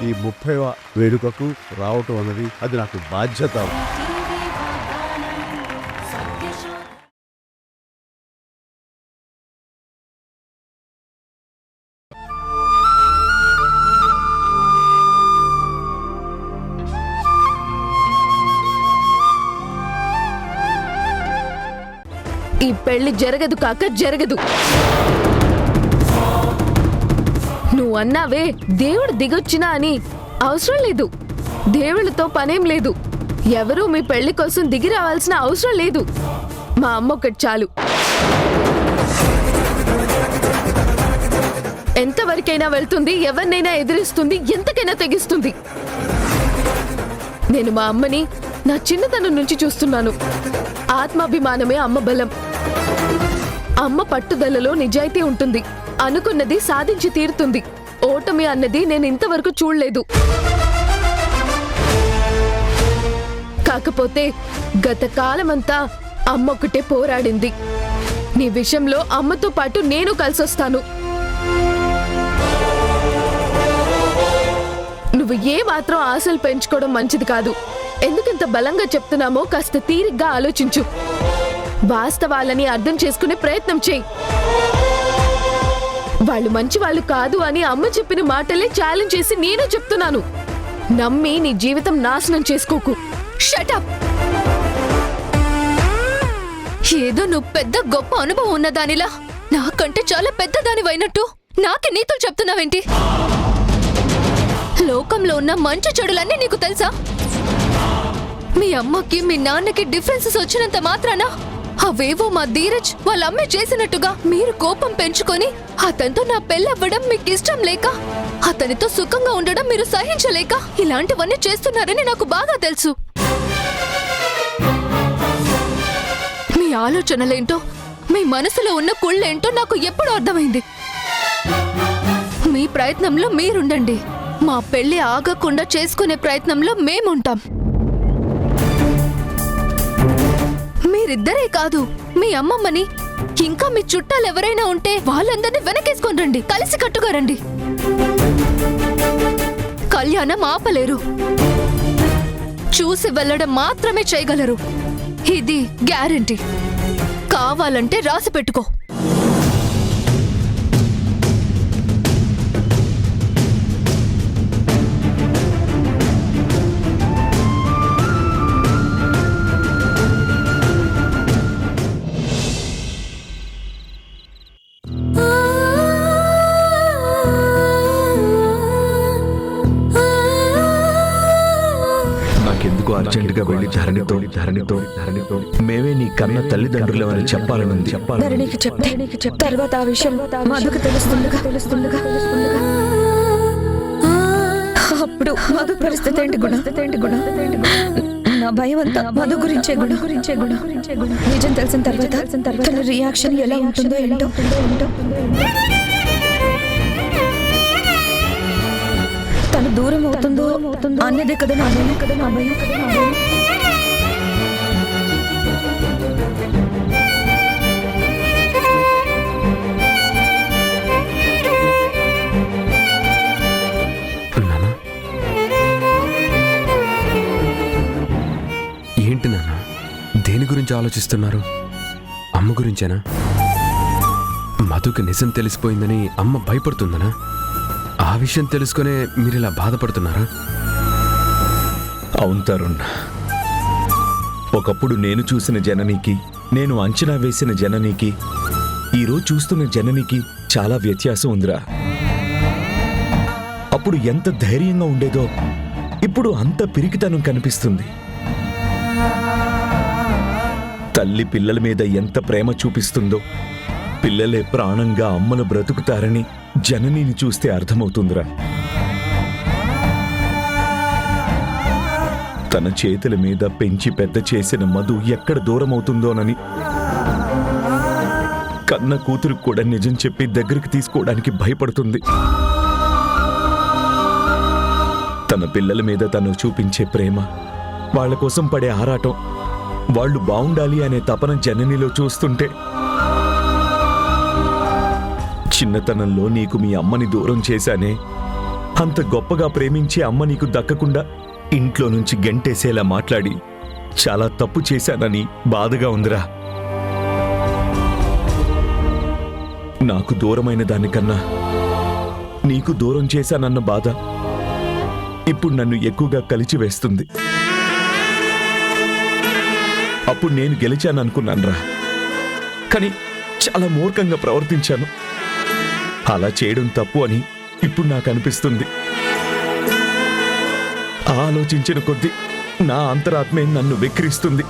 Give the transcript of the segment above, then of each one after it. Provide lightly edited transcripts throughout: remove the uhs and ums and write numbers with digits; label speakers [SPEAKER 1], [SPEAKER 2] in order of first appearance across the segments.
[SPEAKER 1] ఈ 30వ వేడుకకు రావటం అన్నది అది నాకు బాధ్యత.
[SPEAKER 2] ఈ పెళ్లి జరగదు కాక జరగదు. నువ్వు అన్నావే దేవుడు దిగొచ్చినా అని, అవసరం లేదు. దేవుళ్ళతో పనేం లేదు. ఎవరూ మీ పెళ్లి కోసం దిగి రావాల్సిన అవసరం లేదు. మా అమ్మ ఒకటి చాలు. ఎంతవరకైనా వెళ్తుంది, ఎవరినైనా ఎదిరిస్తుంది, ఎంతకైనా తెగిస్తుంది. నేను మా అమ్మని నా చిన్నతనం నుంచి చూస్తున్నాను. ఆత్మాభిమానమే అమ్మ బలం. అమ్మ పట్టుదలలో నిజాయితీ ఉంటుంది. అనుకున్నది సాధించి తీరుతుంది. ఓటమి అన్నది నేను ఇంతవరకు చూడలేదు. కాకపోతే గత కాలమంతా అమ్మ ఒకటే పోరాడింది. నీ విషయంలో అమ్మతో పాటు నేను కలిసొస్తాను. నువ్వు ఏ మాత్రం ఆశలు పెంచుకోవడం మంచిది కాదు. ఎందుకంత బలంగా చెప్తున్నామో కాస్త తీరిగ్గా ఆలోచించు. వాస్తవాలని అర్థం చేసుకునే ప్రయత్నం చేయి. వాళ్ళు మంచి వాళ్ళు కాదు అని అమ్మ చెప్పిన మాటలే ఛాలెంజ్ చేసి నేను చెప్తున్నాను. నమ్మి నీ జీవితం నాశనం చేసుకోకు. Shut up. ఏదో నువ్వు పెద్ద గొప్ప అనుభవం ఉన్నదానిలా నాకంటే చాలా పెద్దదానివైనట్టు నాకే నీతులు చెప్తున్నావేంటి? లోకంలో ఉన్న మంచి చెడులన్నీ నీకు తెలుసా? మీ అమ్మకి మీ నాన్నకి డిఫరెన్సెస్ వచ్చినంత మాత్రాన అవేవో మా ధీరజ్ వాళ్ళ అమ్మే చేసినట్టుగా మీరు కోపం పెంచుకొని అతనితో నా పెళ్ళవ్వడం మీకు ఇష్టం లేక, అతనితో సుఖంగా ఉండడం మీరు సహించలేక ఇలాంటివన్నీ చేస్తున్నారని నాకు బాగా తెలుసు. మీ ఆలోచనలేంటో, మీ మనసులో ఉన్న కుళ్ళేంటో నాకు ఎప్పుడూ అర్థమైంది. మీ ప్రయత్నంలో మీరుండండి. మా పెళ్లి ఆగకుండా చేసుకునే ప్రయత్నంలో మేముంటాం. మీరిద్దరే కాదు, మీ అమ్మమ్మని ఇంకా మీ చుట్టాలు ఎవరైనా ఉంటే వాళ్ళందరినీ వెనకేసుకొని రండి. కలిసి కట్టుగా రండి. కళ్యాణం ఆపలేరు, చూసి వెళ్ళడం మాత్రమే చేయగలరు. ఇది గ్యారెంటీ. కావాలంటే రాసి పెట్టుకో.
[SPEAKER 3] అర్జెంటుగా వెళ్ళి ధరణితో మేమే నీ కన్న తల్లిదండ్రులమని చెప్పాలనుంది.
[SPEAKER 4] ధరణికి చెప్తే తర్వాత ఆ విషయం మధుకు తెలుస్తుందిగా. అప్పుడు మధు పరిస్థితి ఏంటి గుణ? నా భయం అంతా మధు గురించే గుణ. నిజం తెలిసిన తర్వాత తన రియాక్షన్ ఎలా ఉంటుందో ఏంటో. తను దూరం అవుతుందో అన్నదే కదా నా భయం.
[SPEAKER 5] ఏంటి నాన్న, దేని గురించి ఆలోచిస్తున్నారు? అమ్మ గురించేనా? మధుకి నిజం తెలిసిపోయిందని అమ్మ భయపడుతుందనా? ఆ విషయం తెలుసుకునే మీరిలా బాధపడుతున్నారా?
[SPEAKER 3] అవును తరుణ్, ఒకప్పుడు నేను చూసిన జననికి, నేను అంచనా వేసిన జననికి, ఈరోజు చూస్తున్న జననికి చాలా వ్యత్యాసం ఉందిరా. అప్పుడు ఎంత ధైర్యంగా ఉండేదో ఇప్పుడు అంత పిరికితనం కనిపిస్తుంది. తల్లి పిల్లల మీద ఎంత ప్రేమ చూపిస్తుందో, పిల్లలే ప్రాణంగా అమ్మను బ్రతుకుతారని జననిని చూస్తే అర్థమవుతుందిరా. తన చేతుల మీద పెంచి పెద్ద చేసిన మధు ఎక్కడ దూరం అవుతుందోనని కన్న కూతురు కూడా నిజం చెప్పి దగ్గరికి తీసుకోవడానికి భయపడుతుంది. తన పిల్లల మీద తను చూపించే ప్రేమ, వాళ్ళ కోసం పడే ఆరాటం, వాళ్ళు బావుండాలి అనే తపన జననిలో చూస్తుంటే, చిన్నతనంలో నీకు మీ అమ్మని దూరం చేశానే, అంత గొప్పగా ప్రేమించే అమ్మ నీకు దక్కకుండా ఇంట్లో నుంచి గెంటేసేలా మాట్లాడి చాలా తప్పు చేశానని బాధగా ఉందిరా. నాకు దూరమైన దానికన్నా నీకు దూరం చేశానన్న బాధ ఇప్పుడు నన్ను ఎక్కువగా కలిచివేస్తుంది. అప్పుడు నేను గెలిచాననుకున్నానురా, కానీ చాలా మూర్ఖంగా ప్రవర్తించాను. అలా చేయడం తప్పు అని ఇప్పుడు నాకు అనిపిస్తుంది. ఆలోచించిన కొద్దీ నా అంతరాత్మే నన్ను వెక్కిరిస్తుంది.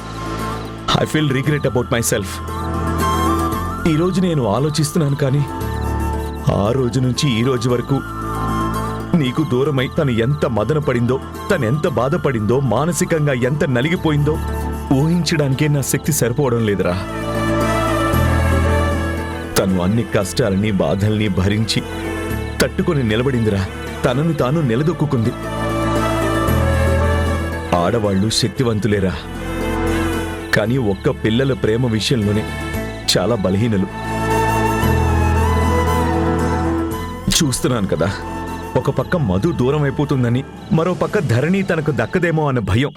[SPEAKER 3] I feel regret about myself. ఈరోజు నేను ఆలోచిస్తున్నాను, కానీ ఆ రోజు నుంచి ఈ రోజు వరకు నీకు దూరమై తను ఎంత మదన పడిందో, తను ఎంత బాధపడిందో, మానసికంగా ఎంత నలిగిపోయిందో ఊహించడానికే నా శక్తి సరిపోవడం లేదురా. తను అన్ని కష్టాలని బాధల్ని భరించి తట్టుకొని నిలబడిందిరా. తనను తాను నిలదొక్కుంది. ఆడవాళ్లు శక్తివంతులేరా, కానీ ఒక్క పిల్లల ప్రేమ విషయంలోనే చాలా బలహీనలు. చూస్తున్నాను కదా, ఒక పక్క మధు దూరం అయిపోతుందని, మరో పక్క ధరణి తనకు దక్కదేమో అన్న భయం.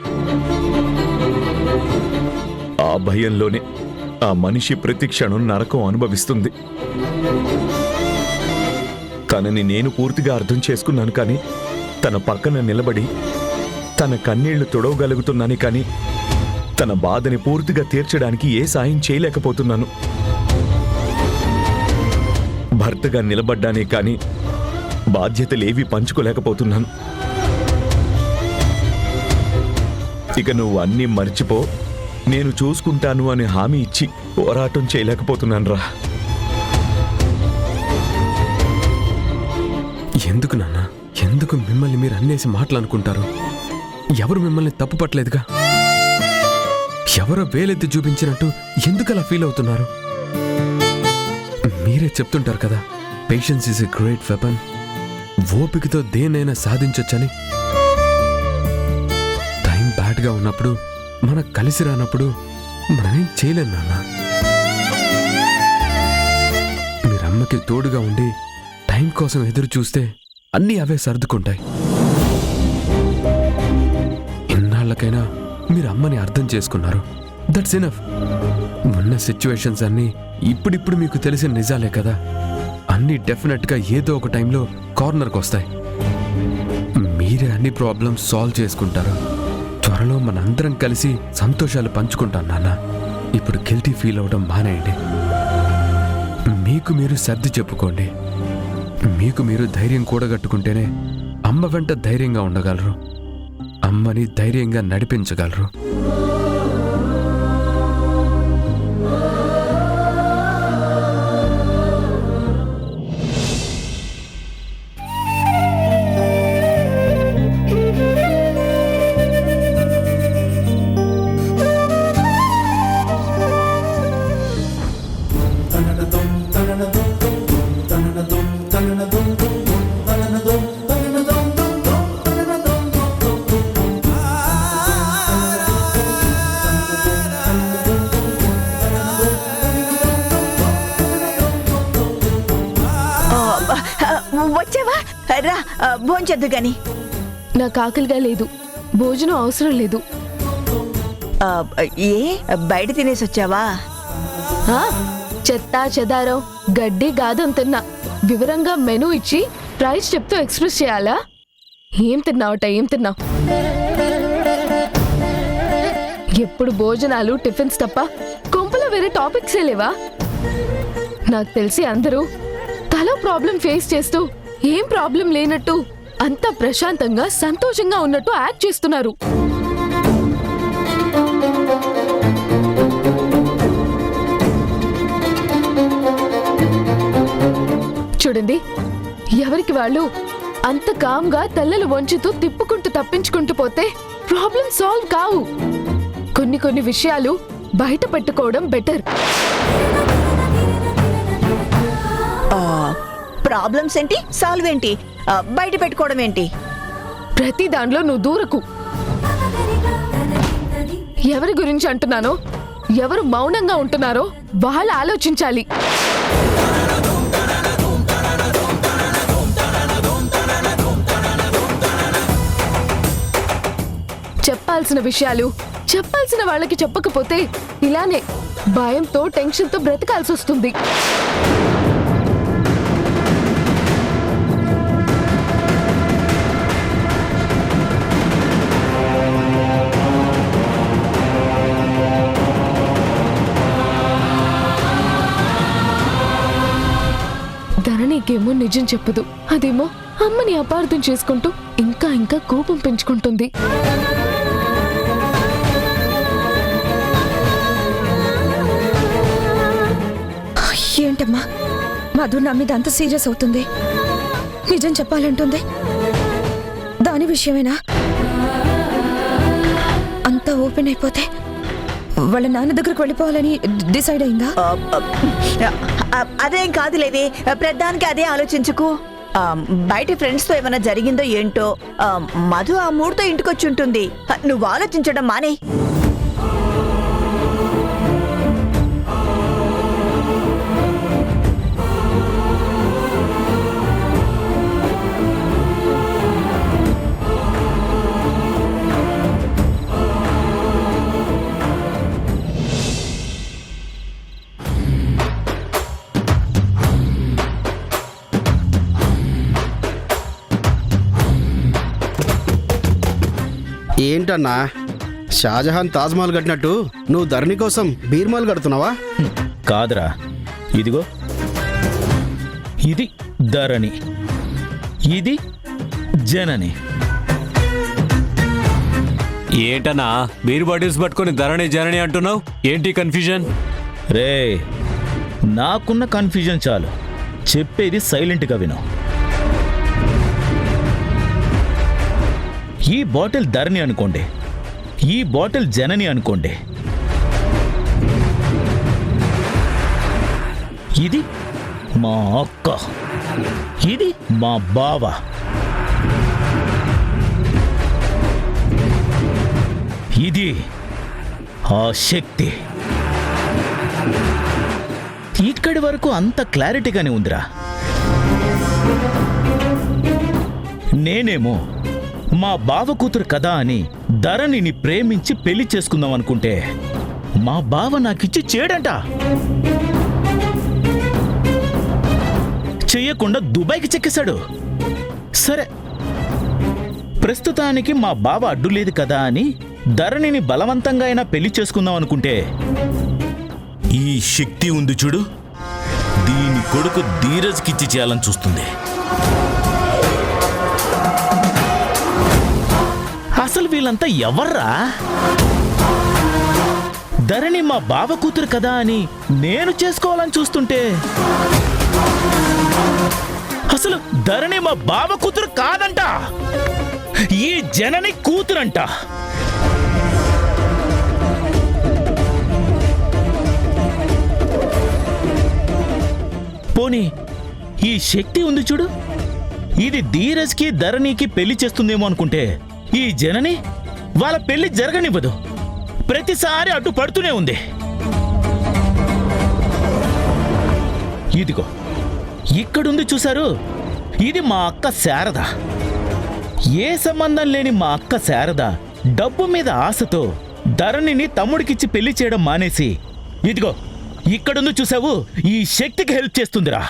[SPEAKER 3] ఆ భయంలోనే ఆ మనిషి ప్రతి క్షణం నరకం అనుభవిస్తుంది. తనని నేను పూర్తిగా అర్థం చేసుకున్నాను, కానీ తన పక్కన నిలబడి తన కన్నీళ్లు తొడవగలుగుతున్నాను, కానీ తన బాధని పూర్తిగా తీర్చడానికి ఏ సాయం చేయలేకపోతున్నాను. భర్తగా నిలబడ్డానే కానీ బాధ్యతలేవి పంచుకోలేకపోతున్నాను. ఇక నువ్వు అన్నీ మర్చిపో, నేను చూసుకుంటాను అని హామీ ఇచ్చి పోరాటం చేయలేకపోతున్నాను రా.
[SPEAKER 5] ఎందుకు నాన్న, ఎందుకు మిమ్మల్ని మీరు అన్నేసి మాటలనుకుంటారు? ఎవరు మిమ్మల్ని తప్పు పట్టలేదుగా. ఎవరో వేలెత్తి చూపించినట్టు ఎందుకు అలా ఫీల్ అవుతున్నారు? మీరే చెప్తుంటారు కదా, patience is a great weapon. ఓపికతో దేనైనా సాధించొచ్చని. టైం బ్యాడ్గా ఉన్నప్పుడు, మనకు కలిసి రానప్పుడు మనమేం చేయలేం నాన్న. మీరమ్మకి తోడుగా ఉండి టైం కోసం ఎదురు చూస్తే అన్నీ అవే సర్దుకుంటాయి. ఇన్నాళ్ళకైనా మీరు అమ్మని అర్థం చేసుకున్నారు. That's enough. ఉన్న సిచ్యువేషన్స్ అన్నీ ఇప్పుడిప్పుడు మీకు తెలిసిన నిజాలే కదా. అన్నీ డెఫినెట్గా ఏదో ఒక టైంలో కార్నర్కి వస్తాయి. మీరే అన్ని ప్రాబ్లమ్స్ సాల్వ్ చేసుకుంటారు. త్వరలో మనందరం కలిసి సంతోషాలు పంచుకుంటాం నాన్న. ఇప్పుడు గిల్టీ ఫీల్ అవడం మానేయండి. మీకు మీరు సర్ది చెప్పుకోండి. మీకు మీరు ధైర్యం కూడగట్టుకుంటేనే అమ్మ వెంట ధైర్యంగా ఉండగలరు, అమ్మని ధైర్యంగా నడిపించగలరు.
[SPEAKER 6] వచ్చావా? రా భోంచొద్దు గాని.
[SPEAKER 2] నాకు ఆకలిగా లేదు, భోజనం అవసరం లేదు.
[SPEAKER 6] ఏ బయట తినేసి వచ్చావా?
[SPEAKER 2] చెత్తా చెదారం గడ్డి గాదం తిన్నా. వివరంగా మెనూ ఇచ్చి ప్రైస్ చెప్తూ ఎక్స్ప్రెస్ చేయాలా? ఏం తిన్నావట, ఏం తిన్నావు? ఎప్పుడు భోజనాలు టిఫిన్స్ తప్ప కొంపలో వేరే టాపిక్సే లేవా? నాకు తెలిసి అందరూ తల ప్రాబ్లం ఫేస్ చేస్తూ ఏం ప్రాబ్లం లేనట్టు అంతా ప్రశాంతంగా సంతోషంగా ఉన్నట్టు యాక్ట్ చేస్తున్నారు. చూడండి, ఎవరికి వాళ్ళు అంత కామ్గా తల్లలు వంచుతూ తిప్పుకుంటూ తప్పించుకుంటూ పోతే ప్రాబ్లం సాల్వ్ కావు. కొన్ని విషయాలు బయట పెట్టుకోవడం బెటర్.
[SPEAKER 6] ప్రాబ్లమ్స్ ఏంటి, సాల్వ్ ఏంటి, బయట పెట్టుకోవడం ఏంటి?
[SPEAKER 2] ప్రతి దాంట్లో నువ్వు దూరకు. ఎవరి గురించి అంటున్నానో, ఎవరు మౌనంగా ఉంటున్నారో వాళ్ళు ఆలోచించాలి.
[SPEAKER 7] చెప్పాల్సిన విషయాలు చెప్పాల్సిన వాళ్ళకి చెప్పకపోతే ఇలానే భయంతో టెన్షన్తో బ్రతకాల్సి వస్తుంది. ధరణికేమో నిజం చెప్పదు, అదేమో అమ్మని అపార్థం చేసుకుంటూ ఇంకా ఇంకా కోపం పెంచుకుంటుంది.
[SPEAKER 4] ఏంటమ్మా మధు నా మీద అంత సీరియస్ అవుతుంది? నిజం చెప్పాలంటుంది. దాని విషయమేనా? అంతా ఓపెన్ అయిపోతే వాళ్ళ నాన్న దగ్గరకు వెళ్ళిపోవాలని డిసైడ్ అయిందా?
[SPEAKER 6] అదేం కాదులేవే, ప్రధానికి అదే ఆలోచించుకు. బయట ఫ్రెండ్స్ తో ఏమైనా జరిగిందో ఏంటో. మధు ఆ మూడుతో ఇంటికొచ్చి ఉంటుంది. నువ్వు ఆలోచించడం మానే.
[SPEAKER 8] ఏంటన్నా షాజహాన్ తాజ్మహల్ కట్టినట్టు నువ్వు ధరణి కోసం బీర్మహల్ కడుతున్నావా?
[SPEAKER 3] కాదురా, ఇదిగో ఇది ధరణి, ఇది జనని.
[SPEAKER 9] ఏంటన్నా బీర్ బాటిల్స్ పట్టుకొని ధరణి జనని అంటున్నావు? ఏంటి కన్ఫ్యూజన్?
[SPEAKER 3] రే, నాకున్న కన్ఫ్యూజన్ చాలు, చెప్పేది సైలెంట్గా విను. ఈ బాటిల్ ధరణి అనుకోండి, ఈ బాటిల్ జనని అనుకోండి. ఇది మా అక్క, ఇది మా బావ. ఇది ఆ శక్తి. ఇక్కడి వరకు అంత క్లారిటీగానే ఉందిరా. నేనేమో మా బావ కూతురు కదా అని ధరణిని ప్రేమించి పెళ్లి చేసుకుందాం అనుకుంటే మా బావ నాకిచ్చి చేయడంట. చెయ్యకుండా దుబాయ్కి చెక్కేశాడు. సరే, ప్రస్తుతానికి మా బావ అడ్డు లేదు కదా అని ధరణిని బలవంతంగా అయినా పెళ్లి చేసుకుందాం అనుకుంటే ఈ శక్తి ఉంది చూడు, దీని కొడుకు ధీరజ్కిచ్చి చేయాలని చూస్తుంది. అసలు వీళ్ళంతా ఎవర్రా? ధరణి మా బావ కూతురు కదా అని నేను చేసుకోవాలని చూస్తుంటే అసలు ధరణి మా బావ కూతురు కాదంట, ఈ జనని కూతురంట. పోనీ ఈ శక్తి ఉంది చూడు, ఇది ధీరజ్కి ధరణికి పెళ్లి చేస్తుందేమో అనుకుంటే ఈ జనని వాళ్ళ పెళ్లి జరగనివ్వదు. ప్రతిసారి అడ్డు పడుతూనే ఉంది. ఇదిగో ఇక్కడుంది చూశారు, ఇది మా అక్క శారద. ఏ సంబంధం లేని మా అక్క శారద డబ్బు మీద ఆశతో ధరణిని తమ్ముడికిచ్చి పెళ్లి చేయడం మానేసి ఇదిగో ఇక్కడుంది చూసావు, ఈ శక్తికి హెల్ప్ చేస్తుందిరా.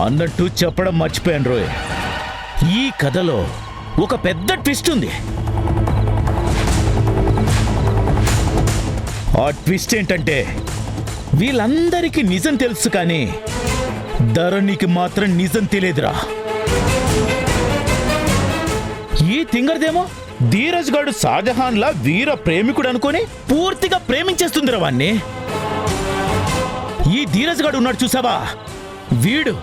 [SPEAKER 3] అన్నట్టు చెప్పడం మర్చిపోయాను రోయ్, ఈ కథలో ఒక పెద్ద ట్విస్ట్ ఉంది. ఆ ట్విస్ట్ ఏంటంటే వీళ్ళందరికీ నిజం తెలుసు కానీ ధరణికి మాత్రం నిజం తెలియదురా. ఈ తింగరదేమో ధీరజ్ గాడు షాజహాన్లా వీర ప్రేమికుడు అనుకొని పూర్తిగా ప్రేమించేస్తుందిరా వాణ్ణి. ఈ ధీరజ్ గాడు ఉన్నాడు చూసావా, వీడు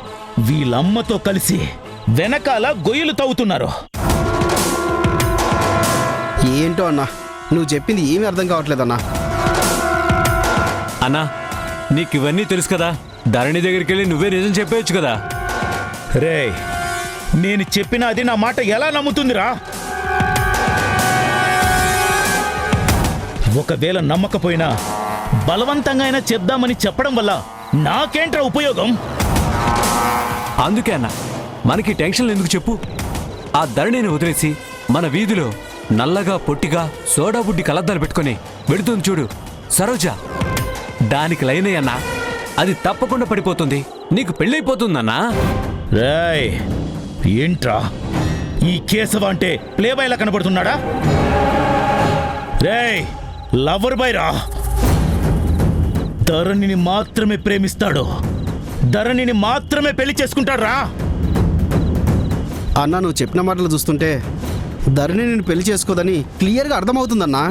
[SPEAKER 3] వీళ్ళమ్మతో కలిసి వెనకాల గొయ్యలు తవ్వుతున్నారు.
[SPEAKER 8] ఏంటో అన్నా, నువ్వు చెప్పింది ఏమీ అర్థం కావట్లేదన్నా.
[SPEAKER 9] అన్నా నీకు ఇవన్నీ తెలుసు కదా, ధరణి దగ్గరికి వెళ్ళి నువ్వే నిజం చెప్పేయచ్చు కదా.
[SPEAKER 3] రే, నేను చెప్పిన అది నా మాట ఎలా నమ్ముతుందిరా? ఒకవేళ నమ్మకపోయినా బలవంతంగా అయినా చెప్దామని చెప్పడం వల్ల నాకేంట్రా ఉపయోగం?
[SPEAKER 9] అందుకే అన్న మనకి టెన్షన్లు ఎందుకు చెప్పు. ఆ ధరణిని వదిలేసి మన వీధిలో నల్లగా పొట్టిగా సోడా బుడ్డి కలద్దాలు పెట్టుకొని వెడుతుంది చూడు సరోజ, దానికి లైనే అన్నా. అది తప్పకుండా పడిపోతుంది, నీకు పెళ్ళైపోతుందన్నా.
[SPEAKER 3] రేయ్ ఏంట్రా ఈ కేశవ అంటే ప్లే బాయ్ లా కనబడుతున్నాడా? రేయ్ లవర్ బాయ్ రా. ధరణిని మాత్రమే ప్రేమిస్తాడు, ధరణిని మాత్రమే పెళ్లి చేసుకుంటాడు రా.
[SPEAKER 8] అన్న నువ్వు చెప్పిన మాటలు చూస్తుంటే ధరణి నేను పెళ్లి చేసుకోదని క్లియర్గా అర్థమవుతుందన్నా.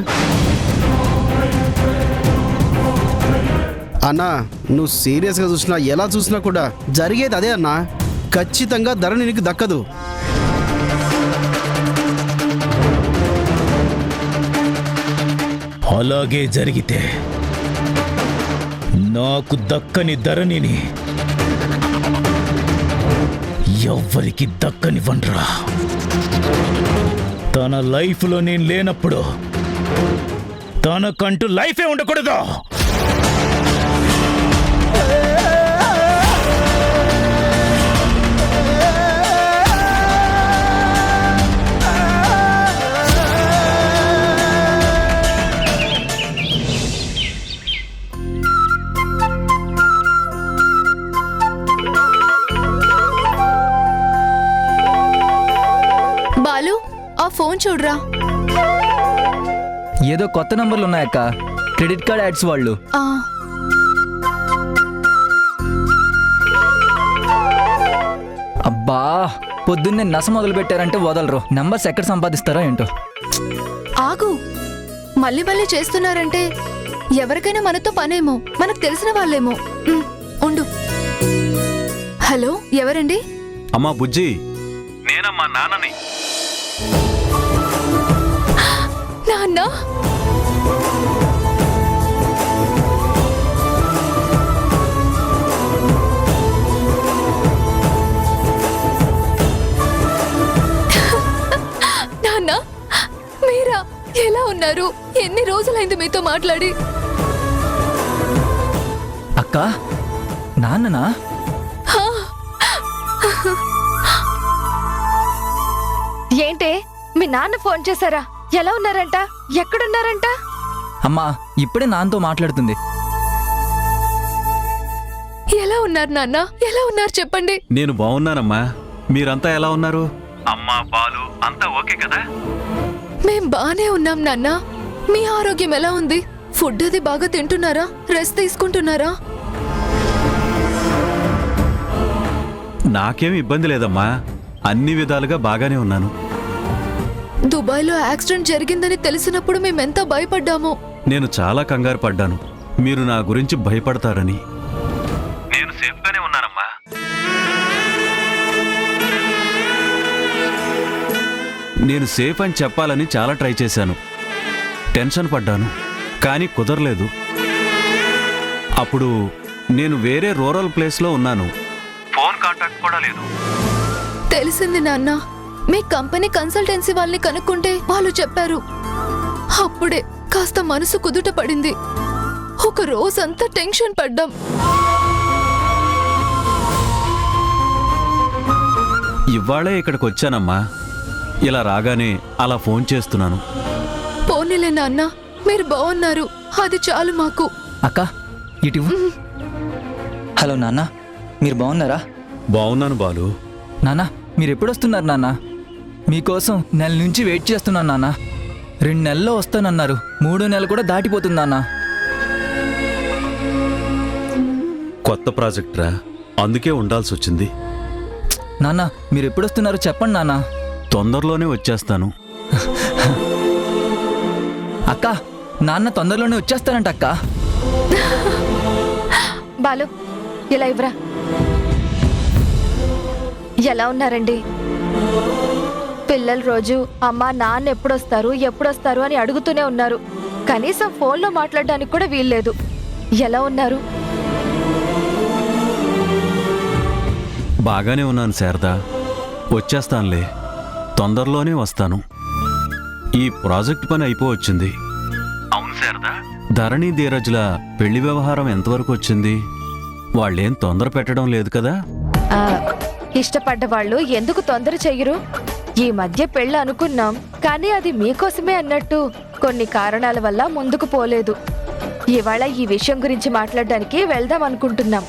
[SPEAKER 8] అన్నా నువ్వు సీరియస్గా చూసినా ఎలా చూసినా కూడా జరిగేది అదే అన్నా. ఖచ్చితంగా ధరణి నీకు దక్కదు.
[SPEAKER 3] అలాగే జరిగితే నాకు దక్కని ధరణిని ఎవ్వరికి దక్కనివ్వనురా. తన లైఫ్లో నేను లేనప్పుడు తనకంటూ లైఫే ఉండకూడదు.
[SPEAKER 2] బాలు, ఆ ఫోన్ చూడరా.
[SPEAKER 10] ఏదో కొత్త నంబర్లు ఉన్నాయక్క, క్రెడిట్ కార్డ్ యాడ్స్ వాళ్ళు.
[SPEAKER 2] ఆ,
[SPEAKER 10] అబ్బా పొద్దున్నే నస మొదలు పెట్టారంటే వదలరు. నంబర్స్ ఎక్కడ సంపాదిస్తారో ఏంటో.
[SPEAKER 2] ఆగు, మళ్ళీ మళ్ళీ చేస్తున్నారంటే ఎవరికైనా మనతో పనేమో, మనకు తెలిసిన వాళ్ళేమో. ఉండు. హలో, ఎవరండి?
[SPEAKER 9] అమ్మా బుజ్జి, నేనమ్మా నాన్నని.
[SPEAKER 2] నాన్న, నాన్న మీరా? ఎలా ఉన్నారు? ఎన్ని రోజులైంది మీతో మాట్లాడి?
[SPEAKER 10] అక్క నాన్ననా?
[SPEAKER 4] ఏంటే మీ నాన్న ఫోన్ చేశారా? ఎలా ఉన్నారంట? ఎక్కడున్నారంట?
[SPEAKER 10] అమ్మా ఇప్పుడే నాన్నతో మాట్లాడుతుంది.
[SPEAKER 2] ఎలా ఉన్నారు నాన్న? ఎలా ఉన్నారు చెప్పండి.
[SPEAKER 9] నేను బాగున్నానమ్మా, మీరంతా ఎలా ఉన్నారు? అమ్మా బాలు అంతా ఓకే కదా?
[SPEAKER 2] మేం బానే ఉన్నాం నాన్న. మీ ఆరోగ్యం ఎలా ఉంది? ఫుడ్ అది బాగా తింటున్నారా? రెస్ట్ తీసుకుంటున్నారా?
[SPEAKER 9] నాకేం ఇబ్బంది లేదమ్మా, అన్ని విధాలుగా బాగానే ఉన్నాను.
[SPEAKER 2] దుబాయ్లో యాక్సిడెంట్ జరిగిందని తెలిసినప్పుడు మేమెంత భయపడ్డామో.
[SPEAKER 9] నేను చాలా కంగారు పడ్డాను, మీరు నా గురించి భయపడతారని. నేను సేఫ్గానే ఉన్నానమ్మా. నేను సేఫ్ అని చెప్పాలని చాలా ట్రై చేశాను, టెన్షన్ పడ్డాను, కానీ కుదరలేదు. అప్పుడు నేను వేరే రూరల్ ప్లేస్లో ఉన్నాను, ఫోన్ కాంటాక్ట్ కూడా లేదు.
[SPEAKER 2] తెలిసింది నాన్న, మీ కంపెనీ కన్సల్టెన్సీ వాళ్ళని కనుక్కుంటే వాళ్ళు చెప్పారు. అప్పుడే కాస్త మనసు కుదుట పడింది. ఒక రోజంతా టెన్షన్ పడ్డాం.
[SPEAKER 9] ఇవాళే ఇక్కడికి వచ్చానమ్మా, ఇలా రాగానే అలా ఫోన్ చేస్తున్నాను.
[SPEAKER 2] పోనీలే నాన్న, మీరు బాగున్నారు, అది చాలు మాకు.
[SPEAKER 10] అక్క ఇటు. హలో నాన్న, మీరు బాగున్నారా?
[SPEAKER 9] బాగున్నాను బాలు.
[SPEAKER 10] నాన్న మీరు ఎప్పుడు వస్తున్నారు నాన్న? మీకోసం నెల నుంచి వెయిట్ చేస్తున్నాను నాన్న. 2 నెలల్లో వస్తానన్నారు, 3వ నెల కూడా దాటిపోతుంది నాన్న.
[SPEAKER 9] కొత్త ప్రాజెక్ట్ రా, అందుకే ఉండాల్సి వచ్చింది.
[SPEAKER 10] నాన్న మీరు ఎప్పుడు వస్తున్నారు చెప్పండి నాన్న.
[SPEAKER 9] తొందరలోనే వచ్చేస్తాను.
[SPEAKER 10] అక్క నాన్న తొందరలోనే వచ్చేస్తారంట అక్క.
[SPEAKER 4] బాలు ఇలా ఇవ్వరా. ఎలా ఉన్నారండి? పిల్లలు రోజు అమ్మా నాన్న ఎప్పుడొస్తారు అని అడుగుతూనే ఉన్నారు. కనీసం ఫోన్లో మాట్లాడడానికి కూడా వీల్లేదు. ఎలా ఉన్నారు?
[SPEAKER 9] బాగానే ఉన్నాను శారదా, వచ్చేస్తానులే, తొందరలోనే వస్తాను. ఈ ప్రాజెక్ట్ పని అయిపోవచ్చింది. అవును శారదా, ధరణి ధీరజ్ల పెళ్లి వ్యవహారం ఎంతవరకు వచ్చింది? వాళ్ళేం తొందర పెట్టడం లేదు కదా?
[SPEAKER 4] ఇష్టపడ్డ వాళ్ళు ఎందుకు తొందర చెయ్యరు?
[SPEAKER 7] ఈ మధ్య పెళ్ళి అనుకున్నాం, కానీ అది మీకోసమే అన్నట్టు కొన్ని కారణాల వల్ల ముందుకు పోలేదు. ఇవాళ ఈ విషయం గురించి మాట్లాడడానికి వెళ్దాం అనుకుంటున్నాం.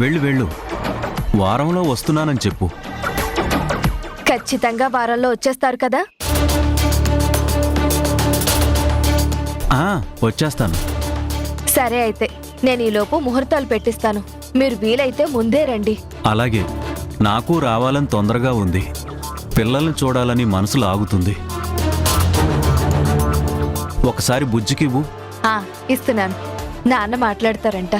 [SPEAKER 9] వెళ్ళు వారంలో వస్తున్నానని చెప్పు.
[SPEAKER 7] ఖచ్చితంగా వారంలో వచ్చేస్తారు కదా?
[SPEAKER 9] వచ్చేస్తాను.
[SPEAKER 7] సరే అయితే నేను ఈలోపు ముహూర్తాలు పెట్టిస్తాను. మీరు వీలైతే ముందే రండి.
[SPEAKER 9] అలాగే, నాకు రావాలని తొందరగా ఉంది. పిల్లల్ని చూడాలని మనసు లాగుతుంది. ఒకసారి బుజ్జికివ్వు.
[SPEAKER 7] ఇస్తున్నాను. నాన్న మాట్లాడతారంట.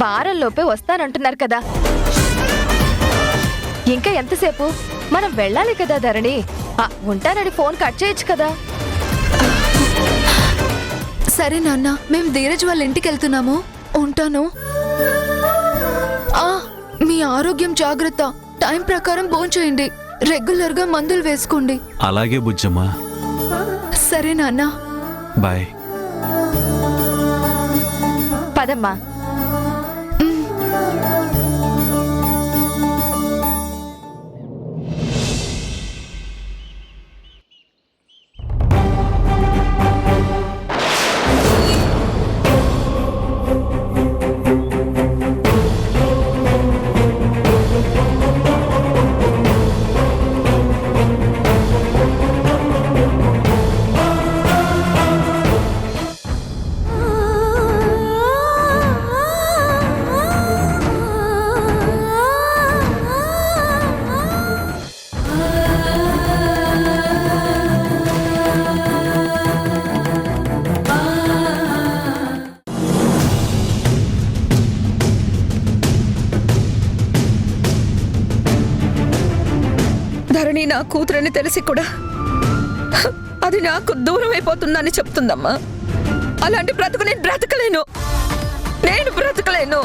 [SPEAKER 7] వారంలోపే వస్తానంటున్నారు కదా, ఇంకా ఎంతసేపు? మనం వెళ్ళాలి కదా ధరణి. ఉంటానని ఫోన్ కట్ చేయొచ్చు కదా.
[SPEAKER 2] సరే నాన్న, మేము ధీరజ్ వాళ్ళ ఇంటికి వెళ్తున్నాము. ఉంటాను. మీ ఆరోగ్యం జాగ్రత్త. టైం ప్రకారం భోంచేయండి. రెగ్యులర్ గా మందులు వేసుకోండి.
[SPEAKER 9] అలాగే బుజ్జమ్మ.
[SPEAKER 2] సరే నాన్న.
[SPEAKER 9] బాయ్.
[SPEAKER 7] పదమ్మా.
[SPEAKER 4] ధరణి నా కూతురని తెలిసి కూడా అది నాకు దూరం అయిపోతుందని చెప్తుందమ్మా. అలాంటి బ్రతుకు నేను బ్రతకలేను.